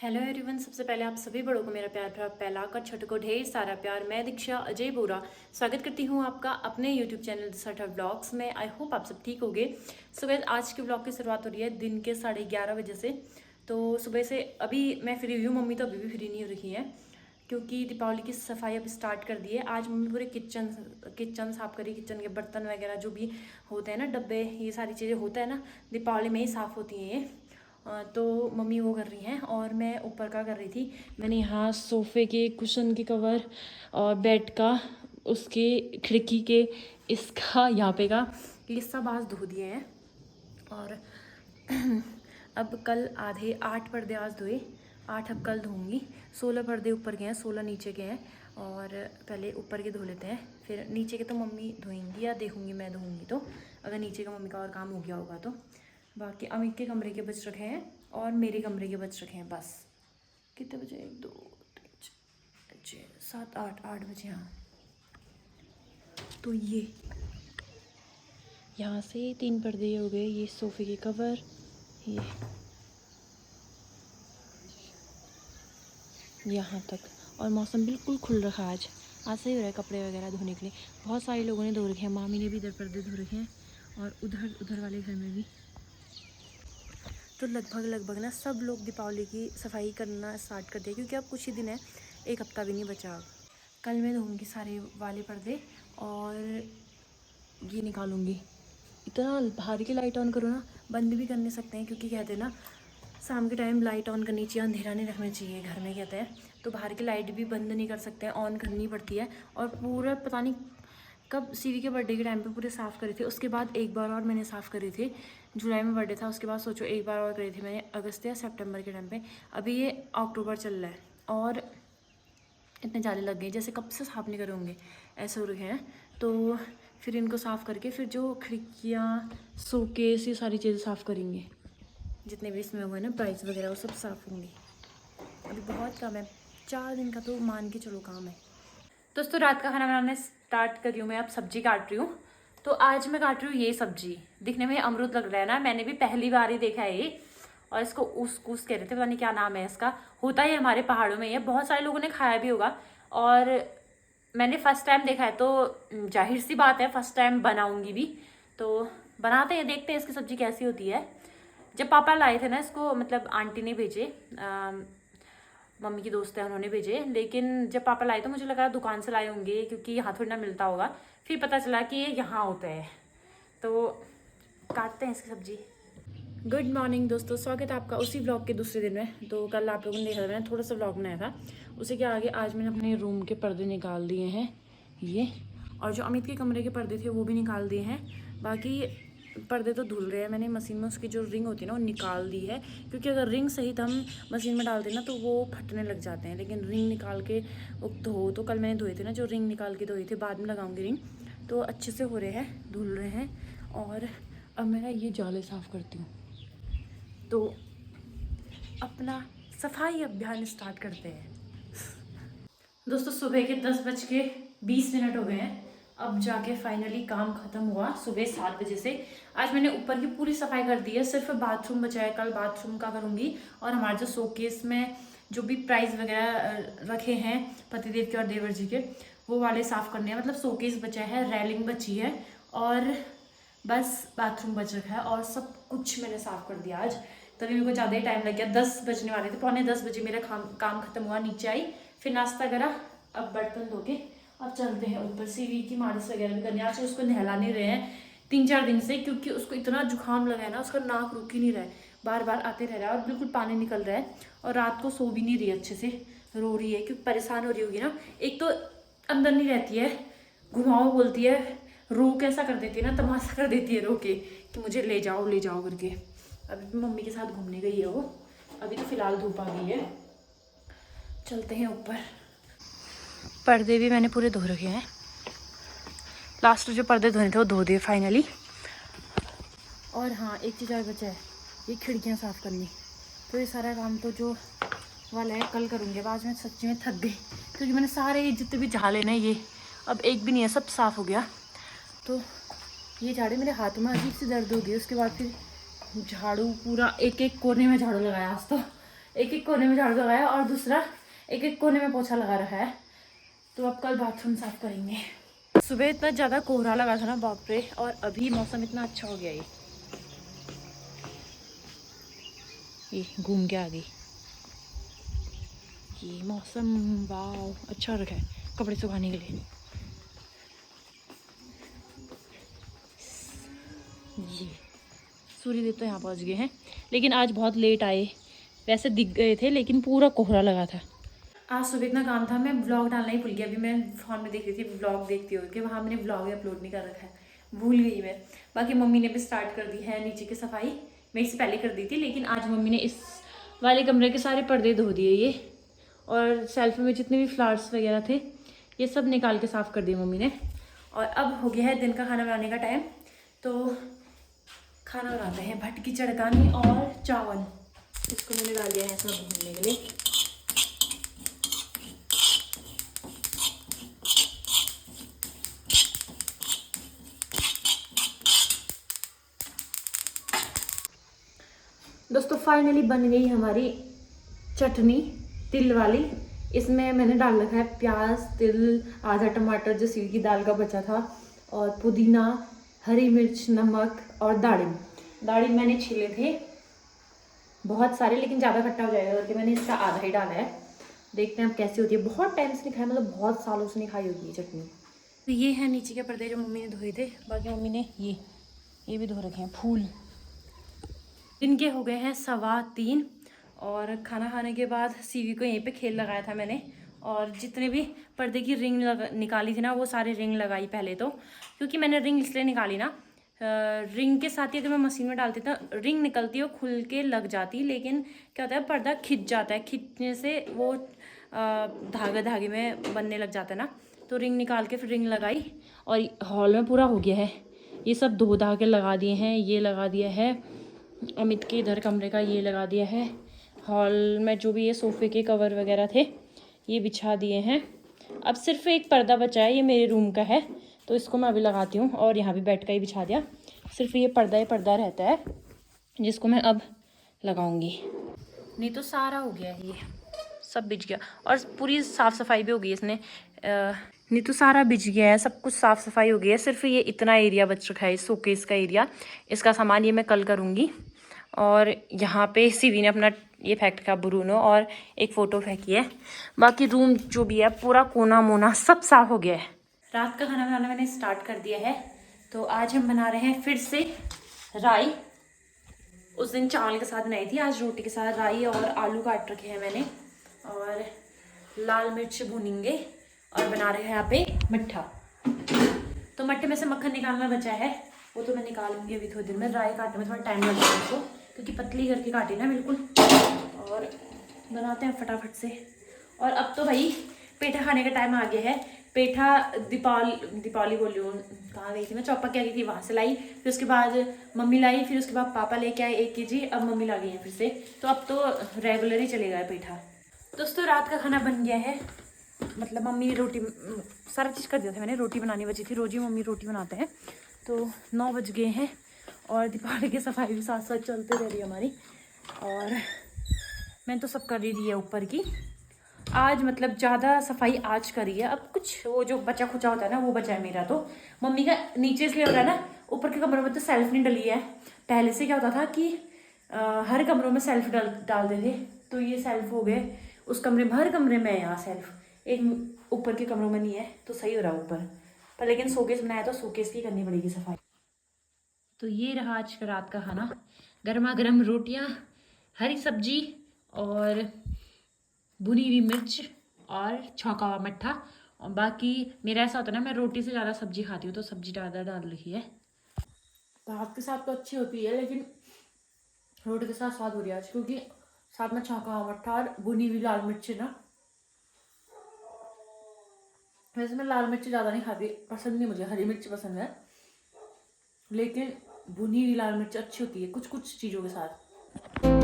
Hello everyone. सबसे पहले आप सभी बड़ों को मेरा प्यार भरा पहला कर, छोटों को ढेर सारा प्यार। मैं दीक्षा अजय बोरा स्वागत करती हूँ आपका अपने यूट्यूब चैनल दिशा व्लॉग्स में। आई होप आप सब ठीक होगे। सुबह आज के ब्लॉग की शुरुआत हो रही है दिन के 11:30 बजे से। तो सुबह से अभी मैं फ्री हुई हूँ, मम्मी तो अभी भी फ्री नहीं हो रही हैं क्योंकि दीपावली की सफाई अब स्टार्ट कर दी है। आज मम्मी पूरे किचन साफ़ करी। किचन के बर्तन वगैरह जो भी होते हैं ना, डब्बे, ये सारी चीज़ें होता है ना, दीपावली में ही साफ़ होती हैं ये। तो मम्मी वो कर रही हैं और मैं ऊपर का कर रही थी। मैंने यहाँ सोफ़े के कुशन के कवर और बेड का, उसके खिड़की के, इसका यहाँ पे का, ये सब आज धो दिए हैं। और अब कल आधे 8 पर्दे आज धोए, 8 अब कल धोऊंगी। 16 पर्दे ऊपर के हैं, 16 नीचे के हैं। और पहले ऊपर के धो लेते हैं, फिर नीचे के तो मम्मी धोएंगी या देखूंगी मैं धोऊंगी तो, अगर नीचे का मम्मी का और काम हो गया होगा तो। बाकी अमित के कमरे के बच रखे हैं और मेरे कमरे के बच रखे हैं बस। कितने बजे? 1 2 3 4 6 7 8 बजे। हाँ, तो ये यहाँ से 3 पर्दे हो गए, ये सोफ़े के कवर, ये यहाँ तक। और मौसम बिल्कुल खुल रखा है आज सही हो रहा है कपड़े वगैरह धोने के लिए। बहुत सारे लोगों ने धो रखे हैं, मामी ने भी इधर पर्दे धो रखे हैं और उधर वाले घर में भी। तो लगभग ना सब लोग दीपावली की सफाई करना स्टार्ट कर दिया क्योंकि अब कुछ ही दिन है, 1 हफ्ता भी नहीं बचा अब। कल मैं धोऊंगी सारे वाले पर्दे और ये निकालूंगी। इतना बाहर की लाइट ऑन करो ना, बंद भी कर नहीं सकते हैं क्योंकि कहते हैं ना शाम के टाइम लाइट ऑन करनी चाहिए, अंधेरा नहीं रखना चाहिए घर में, कहते हैं। तो बाहर की लाइट भी बंद नहीं कर सकते हैं, ऑन करनी पड़ती है। और पूरा पता नहीं कब सीवी के बर्थडे के टाइम पे पूरे साफ़ करे थे, उसके बाद एक बार और मैंने साफ़ करे थे। जुलाई में बर्थडे था, उसके बाद सोचो एक बार और करे थे मैंने अगस्त या सितंबर के टाइम पे। अभी ये अक्टूबर चल रहा है और इतने जाले लग गए, जैसे कब से साफ़ नहीं करे होंगे, ऐसे हो रखे हैं। तो फिर इनको साफ़ करके फिर जो खिड़कियाँ, शोकेस, ये सारी चीज़ें साफ़ करेंगे, जितने भी इसमें हुए ना प्राइस वगैरह, वो सब साफ़ होंगे। अभी बहुत कम है, 4 दिन का तो मान के चलो काम है। दोस्तों रात का खाना बनाने स्टार्ट कर रही हूँ मैं, अब सब्जी काट रही हूँ। तो आज मैं काट रही हूँ ये सब्जी, दिखने में अमरूद लग रहा है ना, मैंने भी पहली बार ही देखा है ये। और इसको उस कह रहे थे, पता नहीं क्या नाम है इसका। होता है हमारे पहाड़ों में, ये बहुत सारे लोगों ने खाया भी होगा और मैंने फर्स्ट टाइम देखा है, तो जाहिर सी बात है फर्स्ट टाइम बनाऊंगी भी। तो बनाते हैं, देखते हैं इसकी सब्जी कैसी होती है। जब पापा लाए थे ना इसको, मतलब आंटी ने भेजे, मम्मी की दोस्त है उन्होंने भेजे, लेकिन जब पापा लाए तो मुझे लगा दुकान से लाए होंगे क्योंकि यहाँ थोड़ी ना मिलता होगा। फिर पता चला कि ये यहाँ होता है। तो काटते हैं इसकी सब्जी। गुड मॉर्निंग दोस्तों, स्वागत है आपका उसी ब्लॉग के दूसरे दिन में। तो कल आप लोगों ने देखा था, मैंने थोड़ा सा ब्लॉग बनाया था, उसी के आगे आज मैंने अपने रूम के पर्दे निकाल दिए हैं ये। और जो अमित के कमरे के पर्दे थे वो भी निकाल दिए हैं। बाकी पर्दे तो धुल रहे हैं, मैंने मशीन में उसकी जो रिंग होती है ना वो निकाल दी है, क्योंकि अगर रिंग सहित हम मशीन में डाल दें ना तो वो फटने लग जाते हैं। लेकिन रिंग निकाल के वो धो, तो कल मैंने धोए थे ना, जो रिंग निकाल के धोए थे, बाद में लगाऊंगी रिंग। तो अच्छे से हो रहे हैं, धुल रहे हैं। और अब मैं ये जाले साफ़ करती हूँ, तो अपना सफाई अभियान स्टार्ट करते हैं। दोस्तों सुबह के 10:20 हो गए हैं, अब जाके फाइनली काम खत्म हुआ सुबह 7 बजे से। आज मैंने ऊपर की पूरी सफाई कर दी है, सिर्फ बाथरूम बचा है, कल बाथरूम का करूँगी। और हमारे जो शोकेस में जो भी प्राइस वगैरह रखे हैं पतिदेव के और देवर जी के, वो वाले साफ़ करने हैं। मतलब शोकेस बचा है, रेलिंग बची है और बस बाथरूम बच रखा है, और सब कुछ मैंने साफ़ कर दिया आज। तभी मेरे को ज़्यादा ही टाइम लग गया, 10 बजने वाले थे, 9:45 बजे मेरा काम खत्म हुआ। नीचे आई, फिर नाश्ता करा, अब बर्तन धो के अब चलते हैं ऊपर। सीवी की मालिश वगैरह भी करनी है। आज उसको नहला नहीं रहे हैं 3-4 दिन से, क्योंकि उसको इतना जुकाम लगा है ना, उसका नाक रुक ही नहीं रहा है, बार बार आते रह रहा है और बिल्कुल पानी निकल रहा है। और रात को सो भी नहीं रही अच्छे से, रो रही है क्योंकि परेशान हो रही होगी ना। एक तो अंदर नहीं रहती है, घुमाओ बोलती है, रो कैसा कर देती है ना, तमाशा कर देती है रो के कि मुझे ले जाओ करके। अभी मम्मी के साथ घूमने गई है वो, अभी तो फिलहाल धूप आ गई है। चलते हैं ऊपर। पर्दे भी मैंने पूरे धो रखे हैं, लास्ट जो पर्दे धोने थे वो धो दिए फाइनली। और हाँ, एक चीज़ और बचा है, ये खिड़कियाँ साफ़ करनी। तो ये सारा काम तो जो वाला है कल करूँगी। आज मैं सच्ची में थक गई क्योंकि मैंने सारे जितने भी झाड़े ना, ये अब एक भी नहीं है, सब साफ़ हो गया। तो ये झाड़े मेरे हाथों में अजीब सी दर्द हो गई। उसके बाद फिर झाड़ू पूरा एक एक कोने में झाड़ू लगाया आज तो, एक एक कोने में झाड़ू लगाया और दूसरा एक एक कोने में पोछा लगा रखा है। तो अब कल बाथरूम साफ करेंगे। सुबह इतना ज़्यादा कोहरा लगा था ना, बाप रे, और अभी मौसम इतना अच्छा हो गया। ये घूम के आ गई। ये मौसम वाह अच्छा रखा है कपड़े सुखाने के लिए। ये सूर्य देव तो यहाँ पहुँच गए हैं, लेकिन आज बहुत लेट आए। वैसे दिख गए थे लेकिन पूरा कोहरा लगा था। आज सुबह इतना काम था, मैं ब्लॉग डालना ही भूल गया। अभी मैं फ़ोन में देख रही थी, ब्लॉग देखती हो कि वहाँ मैंने ब्लॉग अपलोड नहीं कर रखा है, भूल गई मैं। बाकी मम्मी ने भी स्टार्ट कर दी है नीचे की सफाई। मैं इससे पहले कर दी थी, लेकिन आज मम्मी ने इस वाले कमरे के सारे पर्दे धो दिए ये, और सेल्फ में जितने भी फ्लावर्स वगैरह थे ये सब निकाल के साफ़ कर दिए मम्मी ने। और अब हो गया है दिन का खाना बनाने का टाइम। तो खाना बनाते हैं, भटकी चड़कानी और चावल। इसको मैंने डाल दिया है इसमें भूनने के लिए। दोस्तों फाइनली बन गई हमारी चटनी तिल वाली। इसमें मैंने डाल रखा है प्याज, तिल, आधा टमाटर जो सीवी की दाल का बचा था, और पुदीना, हरी मिर्च, नमक और दाढ़ी मैंने छीले थे बहुत सारे, लेकिन ज़्यादा खट्टा हो जाएगा करके मैंने इसका आधा ही डाला है। देखते हैं अब कैसी होती है। बहुत टाइम से नहीं खाया, मतलब बहुत सालों से नहीं खाई होगी ये चटनी। तो ये है नीचे के पर्दे जो मम्मी ने धोए थे। बाकी मम्मी ने ये भी धो रखे हैं फूल। दिन के हो गए हैं 2:15 और खाना खाने के बाद सीवी को यहीं पे खेल लगाया था मैंने, और जितने भी पर्दे की रिंग निकाली थी ना वो सारे रिंग लगाई पहले तो, क्योंकि मैंने रिंग इसलिए निकाली ना, रिंग के साथ ही अगर मैं मशीन में डालती तो रिंग निकलती और खुल के लग जाती, लेकिन क्या होता है पर्दा खिंच जाता है, खिंचने से वो धागे में बनने लग जाता है ना। तो रिंग निकाल के फिर रिंग लगाई, और हॉल में पूरा हो गया है। ये सब 2 धागे लगा दिए हैं, ये लगा दिया है अमित के इधर कमरे का, ये लगा दिया है। हॉल में जो भी ये सोफ़े के कवर वगैरह थे ये बिछा दिए हैं। अब सिर्फ एक पर्दा बचा है, ये मेरे रूम का है तो इसको मैं अभी लगाती हूँ, और यहाँ भी बेड का ही बिछा दिया। सिर्फ ये पर्दा रहता है जिसको मैं अब लगाऊंगी। नहीं तो सारा हो गया है, ये सब बिछ गया, और पूरी साफ़ सफाई भी हो गई इसने। नहीं तो सारा बिछ गया है, सब कुछ साफ़ सफाई हो गई है। सिर्फ ये इतना एरिया बच रखा है, शोकेस का एरिया। इसका सामान ये मैं कल करूँगी। और यहाँ पे सीवी ने अपना ये फेंक रखा ब्रूनो, और एक फ़ोटो फेंकी है। बाकी रूम जो भी है पूरा कोना मोना सब साफ़ हो गया है। रात का खाना बनाना मैंने स्टार्ट कर दिया है। तो आज हम बना रहे हैं फिर से राई। उस दिन चावल के साथ बनाई थी, आज रोटी के साथ राई, और आलू काट रखे हैं मैंने, और लाल मिर्च भूनेंगे, और बना रहे हैं यहाँ पे मट्ठा। तो मट्ठे में से मक्खन निकालना बचा है, वो तो मैं निकालूंगी अभी थोड़ी देर में। राई काटने में थोड़ा टाइम लगता है उसको, क्योंकि पतली करके काटी ना बिल्कुल। और बनाते हैं फटाफट से। और अब तो भाई पेठा खाने का टाइम आ गया है। पेठा दीपावली बोल रही हूँ, कहाँ गई थी मैं, चौपा क्या गई थी, वहाँ से लाई। फिर उसके बाद मम्मी लाई, फिर उसके बाद पापा लेके आए 1 kg, अब मम्मी ला गई है फिर से। तो अब तो रेगुलर ही चलेगा पेठा। दोस्तों रात का खाना बन गया है, मतलब मम्मी रोटी सारा चीज़ कर दिया था मैंने। रोटी बनानी बची थी, रोज ही मम्मी रोटी बनाते हैं। तो 9 बज गए हैं, और दीपावली की सफाई भी साथ साथ चलते रह रही है हमारी। और मैंने तो सब कर ही दी है ऊपर की। आज मतलब ज़्यादा सफाई आज करी है। अब कुछ वो जो बचा खुचा होता है ना वो बचा है मेरा। तो मम्मी का नीचे इसलिए हो रहा है ना, ऊपर के कमरों में तो सेल्फ नहीं डली है। पहले से क्या होता था कि हर कमरों में सेल्फ डालते थे, तो ये सेल्फ हो गए उस कमरे में, हर कमरे में है यहाँ सेल्फ, एक ऊपर के कमरों में नहीं है। तो सही हो रहा है ऊपर पर, लेकिन शोकेस बनाया तो शोकेस की करनी पड़ेगी सफाई। तो ये रहा आज का रात का खाना, गर्मा गर्म रोटियाँ, हरी सब्जी, और भुनी हुई मिर्च, और छौंका हुआ मट्ठा। और बाकी मेरा ऐसा होता है ना, मैं रोटी से ज़्यादा सब्जी खाती हूँ, तो सब्जी ज़्यादा डाल रही है। भात के साथ तो अच्छी होती है, लेकिन रोटी के साथ स्वाद हो रही है आज, क्योंकि साथ में छौंका हुआ मट्ठा और भुनी हुई लाल मिर्च ना। वैसे मैं लाल मिर्च ज़्यादा नहीं खाती, पसंद नहीं मुझे, हरी मिर्च पसंद है, लेकिन भुनी हुई लाल मिर्च अच्छी होती है कुछ कुछ चीज़ों के साथ।